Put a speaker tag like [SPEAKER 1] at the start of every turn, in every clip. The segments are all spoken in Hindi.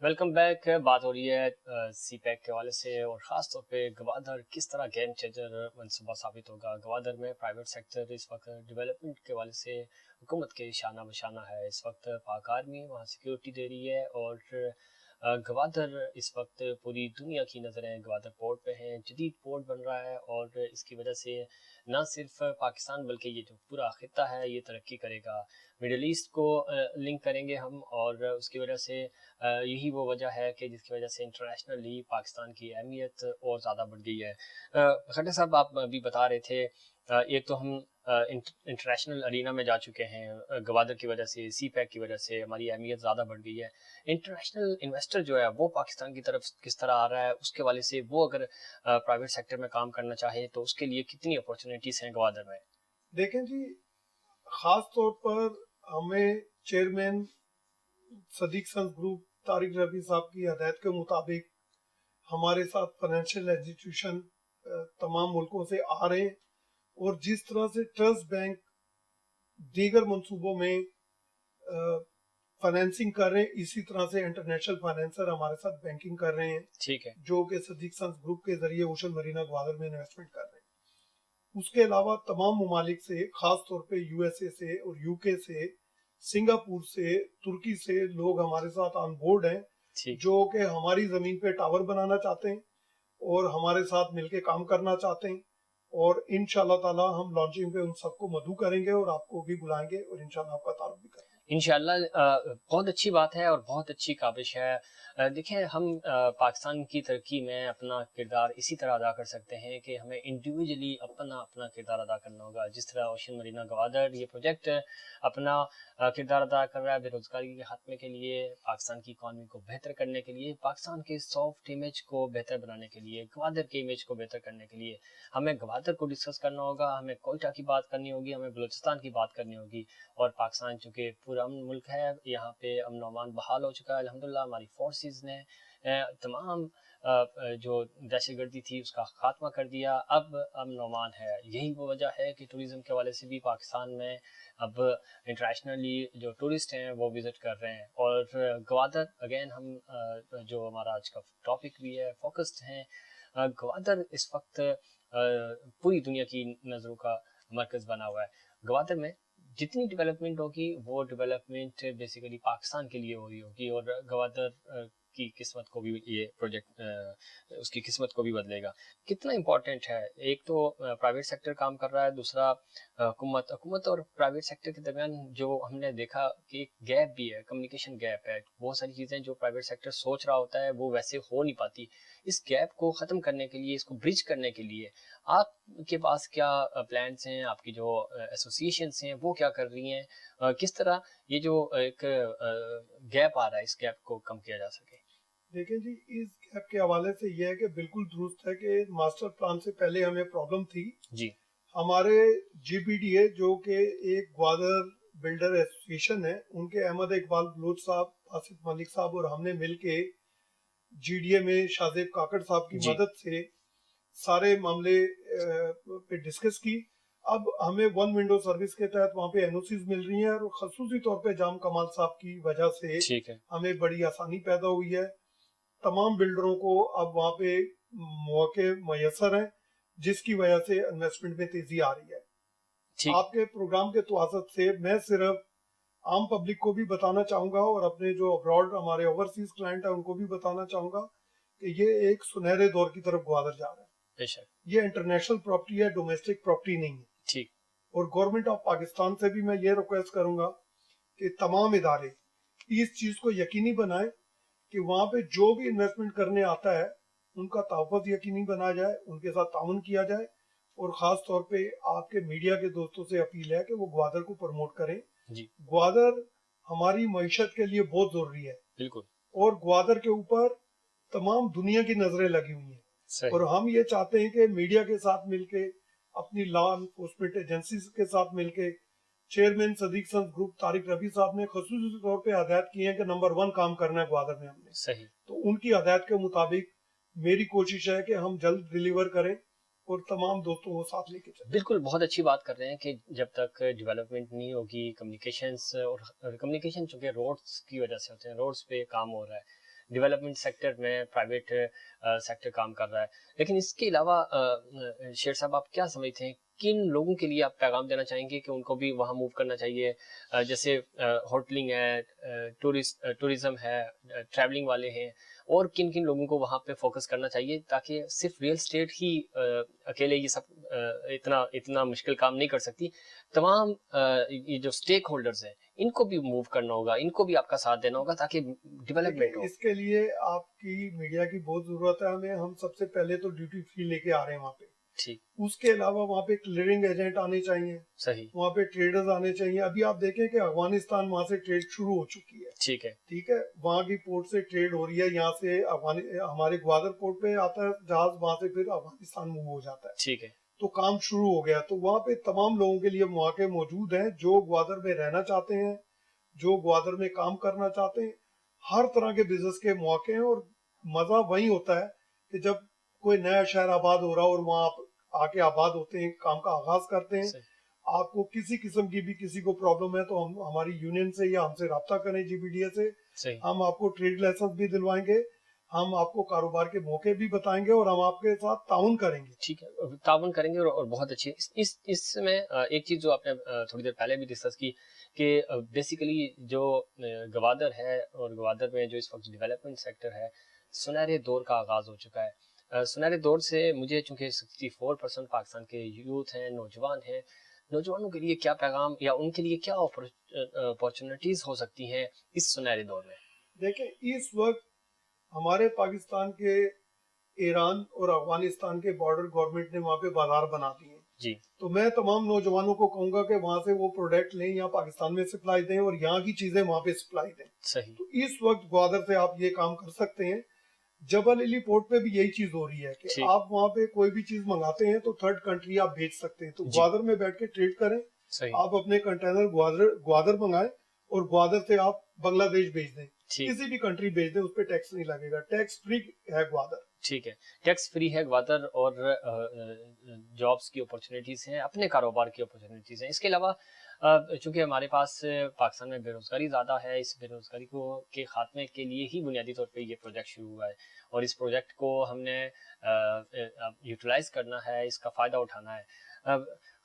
[SPEAKER 1] Welcome back. बात हो रही है सी पैक के हवाले से और ख़ास तौर पे गवादर किस तरह गेम चेंजर मनसूबा साबित होगा। गवादर में प्राइवेट सेक्टर इस वक्त डेवलपमेंट के हवाले से हुकूमत के शाना बशाना है। इस वक्त पाक आर्मी वहाँ सिक्योरिटी दे रही है और गवादर इस वक्त पूरी दुनिया की नज़रें गवादर पोर्ट पे हैं। जदीद पोर्ट बन रहा है और इसकी वजह से न सिर्फ पाकिस्तान बल्कि ये जो पूरा खित्ता है ये तरक्की करेगा। मिडल ईस्ट को लिंक करेंगे हम और उसकी वजह से यही वो वजह है कि जिसकी वजह से इंटरनेशनली पाकिस्तान की अहमियत और ज़्यादा बढ़ गई है। खट्टर साहब, आप अभी बता रहे थे एक तो हम इंटरनेशनल अरीना में जा चुके हैं। गवादर की वजह से, सी पैक की वजह से हमारी अहमियत ज़्यादा बढ़ गई है। इंटरनेशनल इन्वेस्टर जो है वो पाकिस्तान की तरफ किस तरह आ रहा है, उसके वाले से वो अगर प्राइवेट सेक्टर में काम करना चाहे तो उसके लिए कितनी अपॉर्चुनिटीज़ हैं गवादर में?
[SPEAKER 2] देखें जी, खास तौर पर हमें chairman Sadiq Sons Group Tariq Rafi साहब की हदायत के मुताबिक हमारे साथ फाइनेंशियल इंस्टीट्यूशन तमाम मुल्कों से आ रहे हैं और जिस तरह से ट्रस्ट बैंक दीगर मंसूबों में फाइनेंसिंग कर रहे हैं, इसी तरह से इंटरनेशनल फाइनेंसर हमारे साथ बैंकिंग कर रहे हैं।
[SPEAKER 1] ठीक है।
[SPEAKER 2] जो कि सदीक सन्स ग्रुप के जरिए ओशन मरीना ग्वादर में इन्वेस्टमेंट कर रहे हैं। उसके अलावा तमाम ममालिक से, खास तौर पे यूएसए से और यूके से, सिंगापुर से, तुर्की से लोग हमारे साथ ऑन बोर्ड हैं, जो कि हमारी जमीन पे टावर बनाना चाहते हैं और हमारे साथ मिलके काम करना चाहते हैं। और इंशाल्लाह ताला हम लॉन्चिंग पे उन सबको मदऊ करेंगे और आपको भी बुलाएंगे और इंशाल्लाह आपका तारुफ भी करेंगे
[SPEAKER 1] इंशाल्लाह। बहुत अच्छी बात है और बहुत अच्छी काबिश है। देखिए, हम पाकिस्तान की तरक्की में अपना किरदार इसी तरह अदा कर सकते हैं कि हमें इंडिविजुअली अपना अपना किरदार अदा करना होगा। जिस तरह ओशन मरीना गवादर ये प्रोजेक्ट अपना किरदार अदा कर रहा है बेरोजगारी के खात्मे के लिए, पाकिस्तान की इकॉनमी को बेहतर करने के लिए, पाकिस्तान के सॉफ्ट इमेज को बेहतर बनाने के लिए, गवादर के इमेज को बेहतर करने के लिए हमें गवादर को डिस्कस करना होगा, हमें कोयटा की बात करनी होगी, हमें बलूचिस्तान की बात करनी होगी। और पाकिस्तान चूँकि पूरा अमन मुल्क है, यहाँ पे अमन अमान बहाल हो चुका है अल्हम्दुलिल्लाह। हमारी फोर्सेस ने तमाम जो दहशतगर्दी थी उसका खात्मा कर दिया। अब अमन अमान है। यही वो वजह है कि टूरिज्म के हवाले से भी पाकिस्तान में अब इंटरनेशनली जो टूरिस्ट हैं वो विजिट कर रहे हैं। और गवादर अगेन हम जो हमारा आज का टॉपिक भी है, फोकस्ड हैं। गवादर इस वक्त पूरी दुनिया की नज़रों का मरकज़ बना हुआ है। गवादर में जितनी डेवलपमेंट होगी वो डेवलपमेंट बेसिकली पाकिस्तान के लिए हो रही होगी और गवादर की किस्मत को भी ये प्रोजेक्ट उसकी किस्मत को भी बदलेगा। कितना इम्पोर्टेंट है, एक तो प्राइवेट सेक्टर काम कर रहा है, दूसरा हुकूमत और प्राइवेट सेक्टर के दरमियान जो हमने देखा कि एक गैप भी है, कम्युनिकेशन गैप है। बहुत सारी चीज़ें जो प्राइवेट सेक्टर सोच रहा होता है वो वैसे हो नहीं पाती। इस गैप को ख़त्म करने के लिए, इसको ब्रिज करने के लिए आपके पास क्या प्लान्स हैं, आपकी जो एसोसिएशंस हैं वो क्या कर रही हैं, किस तरह ये जो एक गैप आ रहा है इस गैप को कम किया जा सके?
[SPEAKER 2] देखिए जी, इस गैप के हवाले से यह है कि बिल्कुल दुरुस्त है कि मास्टर प्लान से पहले हमें प्रॉब्लम थी
[SPEAKER 1] जी।
[SPEAKER 2] हमारे जीबीडीए जो कि एक ग्वादर बिल्डर एसोसिएशन है, उनके अहमद इकबाल बलोच साहब, आसिफ मलिक साहब और हमने मिलके जीडीए में शाहजेब काकड़ साहब की मदद से सारे मामले पे डिस्कस की। अब हमें वन विंडो सर्विस के तहत वहाँ पे एनओसीज मिल रही हैं और खसूसी तौर पे जाम कमाल साहब की वजह से हमें बड़ी आसानी पैदा हुई है। तमाम बिल्डरों को अब वहाँ पे मौके मैसर हैं, जिसकी वजह से इन्वेस्टमेंट में तेजी आ रही है। आपके प्रोग्राम के तवासत से मैं सिर्फ आम पब्लिक को भी बताना चाहूंगा और अपने जो अब्रॉड हमारे ओवरसीज क्लाइंट है उनको भी बताना चाहूंगा कि ये एक सुनहरे दौर की तरफ ग्वादर जा रहा है। ये इंटरनेशनल प्रॉपर्टी है, डोमेस्टिक प्रॉपर्टी नहीं है।
[SPEAKER 1] ठीक।
[SPEAKER 2] और गवर्नमेंट ऑफ पाकिस्तान से भी मैं ये रिक्वेस्ट करूंगा कि तमाम इदारे इस चीज को यकीनी बनाएं कि वहां पे जो भी इन्वेस्टमेंट करने आता है उनका तहफ़्फ़ुज़ यकीनी बनाया जाए, उनके साथ ताउन किया जाए। और खास तौर पे आपके मीडिया के दोस्तों से अपील है कि वो ग्वादर को प्रमोट करें। ग्वादर हमारी मईशत के लिए बहुत जरूरी है।
[SPEAKER 1] बिल्कुल।
[SPEAKER 2] और ग्वादर के ऊपर तमाम दुनिया की नजरें लगी हुई हैं और हम ये चाहते हैं कि मीडिया के साथ मिलके, अपनी लॉ एनफोर्समेंट एजेंसी के साथ मिलके, chairman Sadiq Sons Group Tariq Rafi साहब ने खसूसी तौर पे हदायत की है कि नंबर 1 काम करना है ग्वादर में हमने।
[SPEAKER 1] सही।
[SPEAKER 2] तो उनकी हदायत के मुताबिक मेरी कोशिश है कि हम जल्द डिलीवर करें और तमाम दोस्तों को साथ लेके चलें।
[SPEAKER 1] बिल्कुल, बहुत अच्छी बात कर रहे हैं कि जब तक डेवलपमेंट नहीं होगी, कम्युनिकेशंस और कम्युनिकेशन चूँकि रोड्स की वजह से होते हैं, रोड्स पे काम हो रहा है, डेवलपमेंट सेक्टर में प्राइवेट सेक्टर काम कर रहा है। लेकिन इसके अलावा शेर साहब, आप क्या समझते हैं किन लोगों के लिए आप पैगाम देना चाहेंगे कि उनको भी वहाँ मूव करना चाहिए? जैसे होटलिंग है, टूरिज्म है, ट्रैवलिंग वाले हैं, और किन किन लोगों को वहाँ पे फोकस करना चाहिए ताकि सिर्फ रियल स्टेट ही अकेले ये सब इतना इतना मुश्किल काम नहीं कर सकती। तमाम ये जो स्टेक होल्डर्स हैं इनको भी मूव करना होगा, इनको भी आपका साथ देना होगा ताकि डेवलपमेंट
[SPEAKER 2] देखिए,
[SPEAKER 1] हो।
[SPEAKER 2] इसके लिए आपकी मीडिया की बहुत जरूरत है हमें। हम सबसे पहले तो ड्यूटी फ्री लेके आ रहे हैं वहाँ पे।
[SPEAKER 1] ठीक।
[SPEAKER 2] उसके अलावा वहाँ पे क्लियरिंग एजेंट आने चाहिए,
[SPEAKER 1] सही।
[SPEAKER 2] वहाँ पे ट्रेडर्स आने चाहिए। अभी आप देखें कि अफगानिस्तान वहाँ से ट्रेड शुरू हो चुकी है।
[SPEAKER 1] ठीक है।
[SPEAKER 2] ठीक है, वहाँ की पोर्ट से ट्रेड हो रही है। यहाँ से हमारे ग्वादर पोर्ट पे आता है जहाज, वहाँ से फिर अफगानिस्तान मूव हो जाता है।
[SPEAKER 1] ठीक है।
[SPEAKER 2] तो काम शुरू हो गया। तो वहाँ पे तमाम लोगों के लिए मौके मौजूद हैं जो ग्वादर में रहना चाहते हैं, जो ग्वादर में काम करना चाहते हैं। हर तरह के बिजनेस के मौके हैं। और मजा वही होता है कि जब कोई नया शहर आबाद हो रहा हो और वहाँ आप आके आबाद होते हैं, काम का आगाज करते हैं।
[SPEAKER 1] सही।
[SPEAKER 2] आपको किसी किस्म की भी किसी को प्रॉब्लम है तो हम हमारी यूनियन से या हमसे राब्ता करें, जीबीडीए से।
[SPEAKER 1] सही।
[SPEAKER 2] हम आपको ट्रेड लाइसेंस भी दिलवाएंगे, हम आपको कारोबार के मौके भी बताएंगे और हम आपके साथ ताउन करेंगे।
[SPEAKER 1] ठीक है, ताउन करेंगे, और बहुत अच्छी इसमें एक चीज जो आपने थोड़ी देर पहले भी डिस्कस की कि बेसिकली जो गवादर है और गवादर में जो इस वक्त डेवलपमेंट सेक्टर है, सुनहरे दौर का आगाज हो चुका है। सुनहरे दौर से मुझे, चूंकि 64% पाकिस्तान के यूथ हैं, नौजवान हैं, नौजवानों के लिए क्या पैगाम या उनके लिए क्या अपॉर्चुनिटीज हो सकती हैं इस सुनहरे दौर में?
[SPEAKER 2] देखें, इस वक्त हमारे पाकिस्तान के ईरान और अफगानिस्तान के बॉर्डर गवर्नमेंट ने वहाँ पे बाजार बना दिए हैं।
[SPEAKER 1] जी।
[SPEAKER 2] तो मैं तमाम नौजवानों को कहूंगा कि वहां से वो प्रोडक्ट लें, यहाँ पाकिस्तान में सप्लाई दें और यहाँ की चीजें वहां पे सप्लाई दें।
[SPEAKER 1] सही।
[SPEAKER 2] तो इस वक्त ग्वादर से आप ये काम कर सकते हैं। जबल अली पोर्ट पे भी यही चीज हो रही है कि
[SPEAKER 1] ठीक।
[SPEAKER 2] आप वहाँ पे कोई भी चीज मंगाते हैं तो थर्ड कंट्री आप भेज सकते हैं। तो
[SPEAKER 1] जी।
[SPEAKER 2] ग्वादर में बैठ के ट्रेड करें।
[SPEAKER 1] सही।
[SPEAKER 2] आप अपने कंटेनर ग्वादर ग्वादर मंगाएं और ग्वादर से आप बांग्लादेश भेज दें,
[SPEAKER 1] ठीक।
[SPEAKER 2] किसी भी कंट्री भेज दें, उस पर टैक्स नहीं लगेगा। टैक्स फ्री है ग्वादर।
[SPEAKER 1] ठीक है, टैक्स फ्री है ग्वादर, और जॉब्स की अपॉर्चुनिटीज हैं, अपने कारोबार की अपॉर्चुनिटीज हैं। इसके अलावा चूंकि हमारे पास पाकिस्तान में बेरोजगारी ज़्यादा है, इस बेरोजगारी को के खात्मे के लिए ही बुनियादी तौर पे ये प्रोजेक्ट शुरू हुआ है, और इस प्रोजेक्ट को हमने यूटिलाइज करना है, इसका फ़ायदा उठाना है।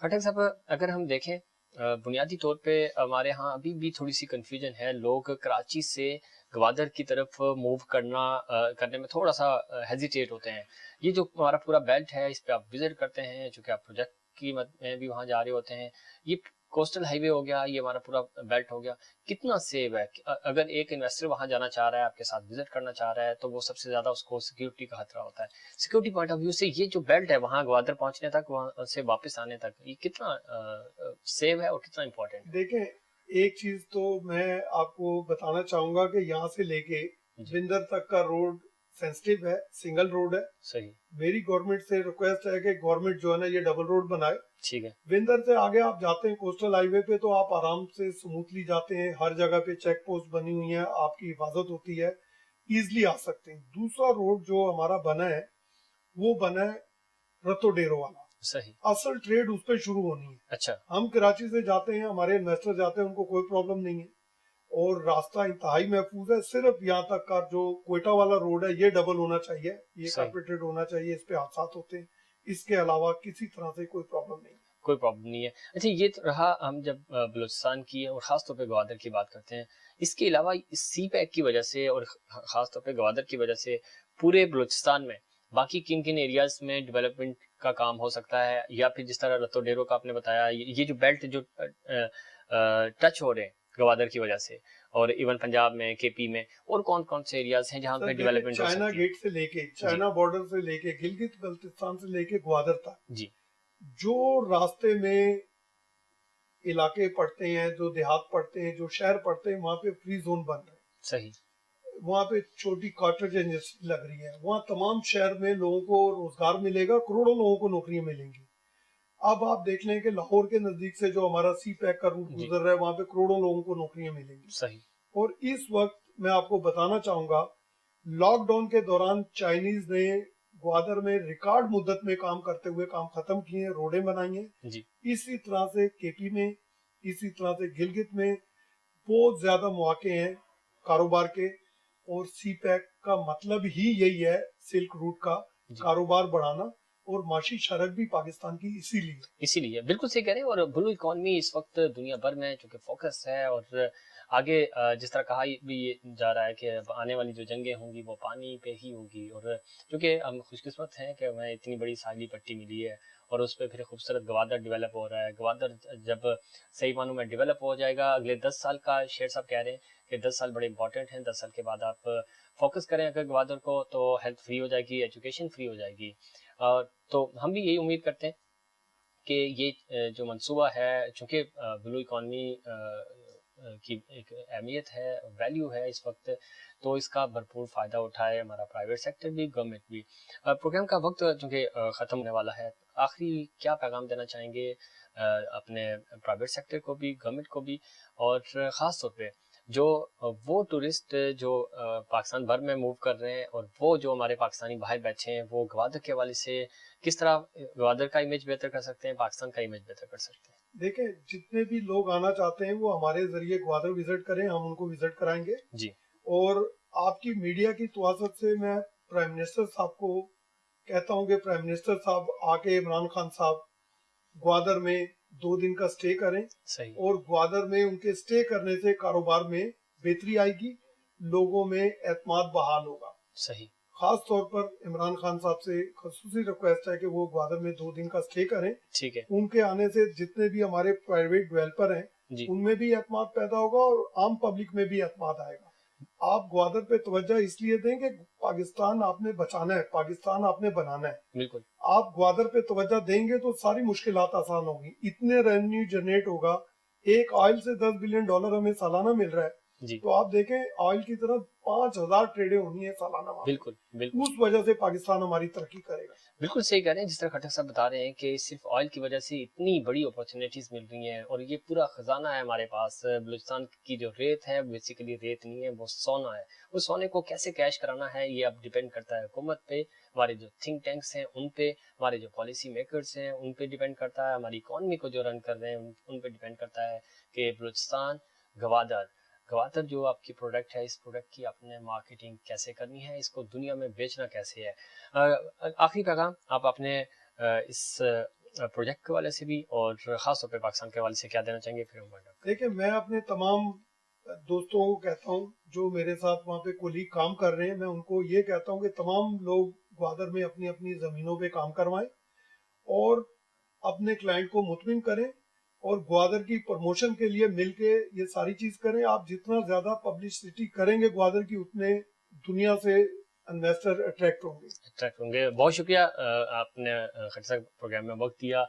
[SPEAKER 1] खटक साहब, अगर हम देखें बुनियादी तौर पे हमारे यहाँ अभी भी थोड़ी सी कन्फ्यूजन है। लोग कराची से ग्वादर की तरफ मूव करने में थोड़ा सा हेजिटेट होते हैं। ये जो हमारा पूरा बेल्ट है, इस पे आप विजिट करते हैं, चूंकि आप प्रोजेक्ट की मद में भी वहाँ जा रहे होते हैं। ये कोस्टल हाईवे हो गया, ये हमारा पूरा बेल्ट हो गया, कितना सेव है? अगर एक इन्वेस्टर वहाँ जाना चाह रहा है, आपके साथ विजिट करना चाह रहा है, तो वो सबसे ज्यादा उसको सिक्योरिटी का खतरा होता है। सिक्योरिटी पॉइंट ऑफ व्यू से ये जो बेल्ट है वहाँ ग्वादर पहुंचने तक, वहाँ से वापस आने तक, ये कितना सेव है और कितना इम्पोर्टेंट है?
[SPEAKER 2] देखें, एक चीज तो मैं आपको बताना चाहूंगा कि यहाँ से लेके
[SPEAKER 1] जी।
[SPEAKER 2] बिंदर तक का रोड सेंसिटिव है, सिंगल रोड है।
[SPEAKER 1] सही।
[SPEAKER 2] मेरी गवर्नमेंट से रिक्वेस्ट है कि गवर्नमेंट जो है ना ये डबल रोड बनाए।
[SPEAKER 1] ठीक है।
[SPEAKER 2] विंदर से आगे आप जाते हैं कोस्टल हाईवे पे तो आप आराम से स्मूथली जाते हैं। हर जगह पे चेक पोस्ट बनी हुई है, आपकी हिफाजत होती है, इजिली आ सकते हैं। दूसरा रोड जो हमारा बना है वो बना है रतो डेरो वाला।
[SPEAKER 1] सही।
[SPEAKER 2] असल ट्रेड उस पर शुरू होनी है।
[SPEAKER 1] अच्छा।
[SPEAKER 2] हम कराची से जाते हैं, हमारे इन्वेस्टर जाते हैं, उनको कोई प्रॉब्लम नहीं है और रास्ता इंतहाई महफूज है। सिर्फ यहाँ तक का जो कोयटा वाला रोड है ये डबल होना चाहिए, ये
[SPEAKER 1] सही।
[SPEAKER 2] कारपेटेड होना चाहिए, इस पे हादसा होते हैं। इसके अलावा किसी तरह से कोई प्रॉब्लम नहीं है।
[SPEAKER 1] कोई प्रॉब्लम नहीं है। अच्छा, ये तो रहा, हम जब बलूचिस्तान की और ख़ास तौर पे ग्वादर की बात करते हैं। इसके अलावा सी पैक की वजह से और ख़ास तौर पे ग्वादर की वजह से पूरे बलूचिस्तान में बाकी किन किन एरियाज में डेवलपमेंट का काम हो सकता है? या फिर जिस तरह रतो डेरो का आपने बताया, ये जो बेल्ट जो टच हो रहे हैं ग्वादर की वजह से, और इवन पंजाब में, केपी में, और कौन कौन से एरियाज हैं जहाँ पे डेवलपमेंट हो
[SPEAKER 2] चाइना
[SPEAKER 1] सकती है?
[SPEAKER 2] गेट से लेके, चाइना बॉर्डर से लेके, गिलगित बल्तिस्तान से लेके ग्वादर तक
[SPEAKER 1] जी।
[SPEAKER 2] जो रास्ते में इलाके पड़ते हैं, जो देहात पड़ते हैं, जो शहर पड़ते हैं, वहाँ पे फ्री जोन बन रहे हैं।
[SPEAKER 1] सही।
[SPEAKER 2] वहाँ पे छोटी कॉटेज इंडस्ट्री लग रही है। वहाँ तमाम शहर में लोगों को रोजगार मिलेगा, करोड़ों लोगों को नौकरियां मिलेंगी। अब आप देख लें कि लाहौर के नजदीक से जो हमारा सी पैक का रूट
[SPEAKER 1] जी।
[SPEAKER 2] गुजर रहा है, वहाँ पे करोड़ों लोगों को नौकरियां मिलेंगी।
[SPEAKER 1] सही।
[SPEAKER 2] और इस वक्त मैं आपको बताना चाहूंगा, लॉकडाउन के दौरान चाइनीज ने ग्वादर में रिकॉर्ड मुद्दत में काम करते हुए काम खत्म किए, रोडें बनाई हैं।
[SPEAKER 1] जी।
[SPEAKER 2] इसी तरह से केपी में, इसी तरह से गिलगित में बहुत ज्यादा मौके हैं कारोबार के। और सी पैक का मतलब ही यही है, सिल्क रूट का
[SPEAKER 1] जी।
[SPEAKER 2] कारोबार बढ़ाना, और माशी शरक भी पाकिस्तान की इसीलिए।
[SPEAKER 1] इसीलिए बिल्कुल सही कह रहे हैं। और ब्लू इकोनॉमी इस वक्त दुनिया भर में चूंकि फोकस है, और आगे जिस तरह कहा भी जा रहा है कि आने वाली जो जंगें होंगी वो पानी पे ही होगी। और चूंकि हम खुशकिस्मत हैं कि हमें इतनी बड़ी साहिली पट्टी मिली है, और उस पर फिर खूबसूरत गवादर डेवलप हो रहा है। गवादर जब सही मानों में डेवलप हो जाएगा, अगले 10 साल का शेर साहब कह रहे हैं कि 10 साल बड़े इंपॉर्टेंट हैं। 10 साल के बाद आप फोकस करें अगर गवादर को, तो हेल्थ फ्री हो जाएगी, एजुकेशन फ्री हो जाएगी। तो हम भी यही उम्मीद करते हैं कि ये जो मंसूबा है, चूंकि ब्लू इकॉनमी की एक अहमियत है, वैल्यू है इस वक्त, तो इसका भरपूर फ़ायदा उठाए हमारा प्राइवेट सेक्टर भी, गवर्नमेंट भी। प्रोग्राम का वक्त चूँकि ख़त्म होने वाला है, आखिरी क्या पैगाम देना चाहेंगे अपने प्राइवेट सेक्टर को भी, गवर्नमेंट को भी, और ख़ास तौर पे जो वो टूरिस्ट जो पाकिस्तान भर में मूव कर रहे हैं, और वो जो हमारे पाकिस्तानी बाहर बैठे हैं, वो गवादर के हवाले से किस तरह गवादर का इमेज बेहतर कर सकते हैं, पाकिस्तान का इमेज बेहतर कर सकते हैं?
[SPEAKER 2] देखें, जितने भी लोग आना चाहते हैं वो हमारे जरिए ग्वादर विजिट करें, हम उनको विजिट कराएंगे
[SPEAKER 1] जी।
[SPEAKER 2] और आपकी मीडिया की तवासत से मैं प्राइम मिनिस्टर साहब को कहता हूं कि प्राइम मिनिस्टर साहब आके इमरान खान साहब ग्वादर में 2 दिन का स्टे करें।
[SPEAKER 1] सही।
[SPEAKER 2] और ग्वादर में उनके स्टे करने से कारोबार में बेहतरी आएगी, लोगों में एतमाद बहाल होगा।
[SPEAKER 1] सही।
[SPEAKER 2] खास तौर पर इमरान खान साहब से खसूसी रिक्वेस्ट है कि वो ग्वादर में 2 दिन का स्टे करें।
[SPEAKER 1] ठीक है।
[SPEAKER 2] उनके आने से जितने भी हमारे प्राइवेट डेवलपर हैं
[SPEAKER 1] जी।
[SPEAKER 2] उनमें भी एतमाद पैदा होगा और आम पब्लिक में भी एतमाद आएगा। आप ग्वादर पे तवज्जो इसलिए दें कि पाकिस्तान आपने बचाना है, पाकिस्तान आपने बनाना है।
[SPEAKER 1] बिल्कुल।
[SPEAKER 2] आप ग्वादर पे तवज्जो देंगे तो सारी मुश्किलात आसान होगी, इतने रेवेन्यू जनरेट होगा। एक ऑयल से $10 बिलियन हमें सालाना मिल रहा है,
[SPEAKER 1] जी।
[SPEAKER 2] तो आप देखें ऑयल की तरफ 5000 ट्रेडें होनी है सालाना वहाँ।
[SPEAKER 1] बिल्कुल बिल्कुल।
[SPEAKER 2] उस वजह से पाकिस्तान हमारी तरक्की करेगा।
[SPEAKER 1] बिल्कुल सही कह रहे हैं। जिस तरह खट्टर साहब बता रहे हैं कि सिर्फ ऑयल की वजह से इतनी बड़ी अपॉर्चुनिटीज मिल रही हैं, और ये पूरा खजाना है हमारे पास। बलूचिस्तान की जो रेत है बेसिकली रेत नहीं है, वो सोना है। उस सोने को कैसे कैश कराना है ये अब डिपेंड करता है हुकूमत पे, हमारे जो थिंक टैंक्स हैं उन पे, हमारे जो पॉलिसी मेकर्स हैं उन पे डिपेंड करता है, हमारी इकॉनमी को जो रन कर रहे हैं उन पे डिपेंड करता है कि बलूचिस्तान गवादर जो आपकी प्रोडक्ट है, इस प्रोडक्ट की आपने मार्केटिंग कैसे करनी है, इसको दुनिया में बेचना कैसे है। आखिरी पैगाम आप अपने इस प्रोजेक्ट के वाले से भी और ख़ास तौर पे पाकिस्तान के वाले से क्या देना चाहेंगे, फिर हम
[SPEAKER 2] देखिए, मैं अपने तमाम दोस्तों को कहता हूँ जो मेरे साथ वहाँ पे कोलीग काम कर रहे हैं, मैं उनको ये कहता हूँ कि तमाम लोग ग्वादर में अपनी अपनी ज़मीनों पे काम करवाएं और अपने क्लाइंट को मुतमिन करें, और ग्वादर की प्रमोशन के लिए मिलके ये सारी चीज करें। आप जितना ज्यादा पब्लिसिटी करेंगे ग्वादर की, उतने दुनिया से इन्वेस्टर अट्रैक्ट होंगे।
[SPEAKER 1] बहुत शुक्रिया आपने खट्टर साहब प्रोग्राम में वक्त दिया।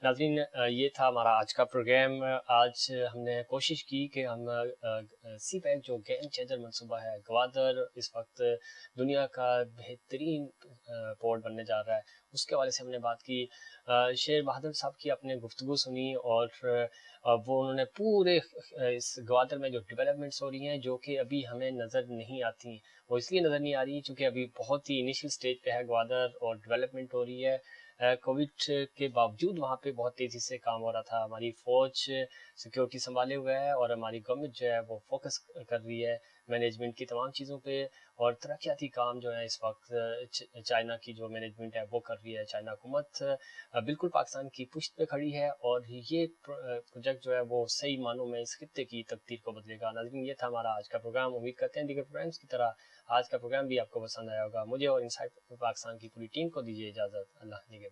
[SPEAKER 1] नाज़रीन, ये था हमारा आज का प्रोग्राम। आज हमने कोशिश की कि हम सी पैक जो गेम चेंजर मनसूबा है, ग्वादर इस वक्त दुनिया का बेहतरीन पोर्ट बनने जा रहा है, उसके हवाले से हमने बात की। शेर बहादुर साहब की आपने गुफ्तगू सुनी, और वो उन्होंने पूरे इस ग्वादर में जो डेवलपमेंट्स हो रही हैं जो कि अभी हमें नज़र नहीं आती, वो इसलिए नज़र नहीं आ रही क्योंकि अभी बहुत ही इनिशियल स्टेज पे है ग्वादर और डेवलपमेंट हो रही है। कोविड के बावजूद वहाँ पे बहुत तेज़ी से काम हो रहा था। हमारी फ़ौज सिक्योरिटी संभाले हुए है, और हमारी गवर्नमेंट जो है वो फोकस कर रही है मैनेजमेंट की तमाम चीज़ों पे, और तरक्याती काम जो है इस वक्त चाइना की जो मैनेजमेंट है वो कर रही है। चाइना हुकूमत बिल्कुल पाकिस्तान की पुश्त पे खड़ी है, और ये प्रोजेक्ट जो है वो सही मानों में इस खित्ते की तकदीर को बदलेगा। नाज़रीन, ये था हमारा आज का प्रोग्राम। उम्मीद करते हैं दीगर प्रोग्राम्स की तरह आज का प्रोग्राम भी आपको पसंद आया होगा। मुझे और इनसाइड पाकिस्तान की पूरी टीम को दीजिए इजाज़त। अल्लाह निगहबान।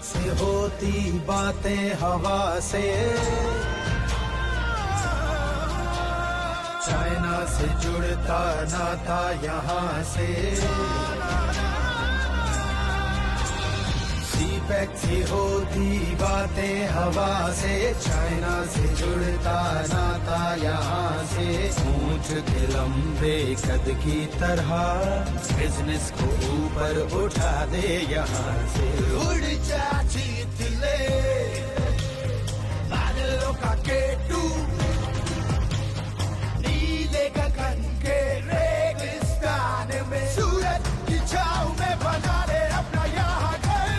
[SPEAKER 3] से होती बातें हवा से, चाइना से जुड़ता नाता यहाँ से, सीपैक से होती बातें हवा से, चाइना से जुड़ता नाता यहाँ से, ऊंट के लंबे कद की तरह बिजनेस को ऊपर उठा दे यहाँ से। उड़ जा जीत ले बादलों का केटू, नीले गगन के रेगिस्तान में, सूरज की छाँव में बना ले अपना यहाँ घर।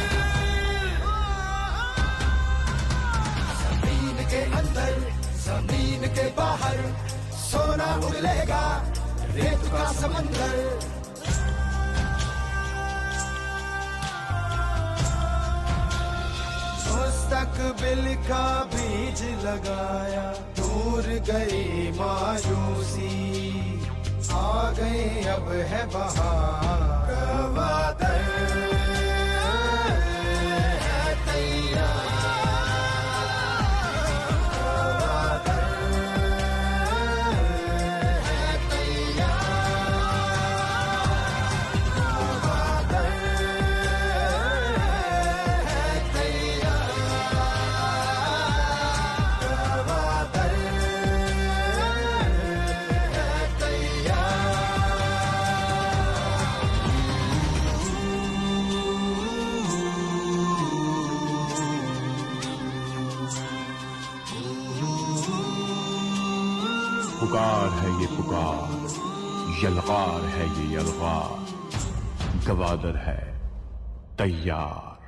[SPEAKER 3] जमीन के अंदर, जमीन के बाहर, सोना उगलेगा, रेत का समंदर। मुस्तकबिल का बीज लगाया, दूर गई मायूसी, आ गए अब है बहार। गवादर है तैयार, गवादर है तैयार, गवादर है तैयार, गवादर है तैयार।
[SPEAKER 4] पुकार है ये पुकार, यलगार है ये यलगार, गवादर है तैयार।